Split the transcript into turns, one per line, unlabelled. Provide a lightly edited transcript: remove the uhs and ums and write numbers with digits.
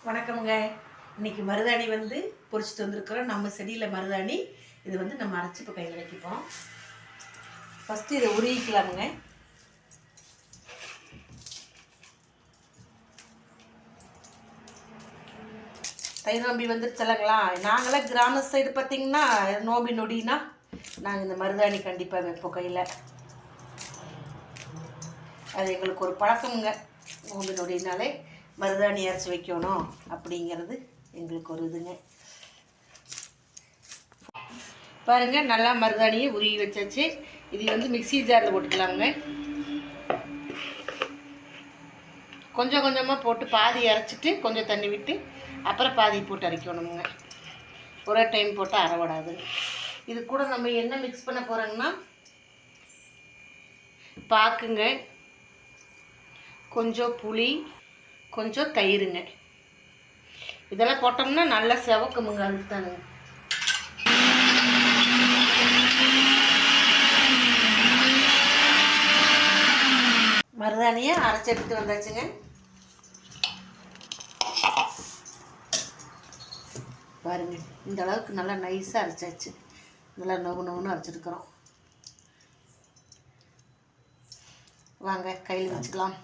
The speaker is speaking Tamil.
வணக்கம்ங்க. இன்னைக்கு மருதாணி வந்து பொரிச்சிட்டு வந்திருக்கிறோம். நம்ம செடியில் மருதாணி இது வந்து நம்ம அரைச்சி இப்போ கையில் வைக்கப்போம். ஃபஸ்ட்டு இதை உருகிக்கலாமுங்க. தை நோம்பி வந்துருச்சலங்களா. நாங்களாம் கிராம சைடு பார்த்திங்கன்னா நோம்பி நொடினா நாங்கள் இந்த மருதாணி கண்டிப்பாக வைப்போம் கையில். அது எங்களுக்கு ஒரு பழக்கமுங்க. நோம்பி நொடினாலே மருதாணி அரைச்சி வைக்கணும் அப்படிங்கிறது எங்களுக்கு ஒரு இதுங்க. பாருங்கள், நல்லா மருதாணியை உருகி வச்சாச்சு. இது வந்து மிக்ஸி ஜாரில் போட்டுக்கலாமுங்க. கொஞ்சம் கொஞ்சமாக போட்டு பாதி அரைச்சிட்டு கொஞ்சம் தண்ணி விட்டு அப்புறம் பாதி போட்டு அரைக்கணுமுங்க. ஒரே டைம் போட்டு அரைவிடாது. இது கூட நம்ம என்ன மிக்ஸ் பண்ண போகிறோங்கன்னா பாக்குங்க, கொஞ்சம் புளி, கொஞ்சம் தயிருங்க. இதெல்லாம் போட்டோம்னா நல்லா செவக்குமுங்க. அதுக்கு தானுங்க. மருதாணியை அரைச்சி எடுத்துட்டு வந்தாச்சுங்க. பாருங்க, இந்த அளவுக்கு நல்லா நைஸாக அரைச்சாச்சு. நல்லா நொகுன்னு அரைச்சிருக்கிறோம். வாங்க கையில் வச்சுக்கலாம்.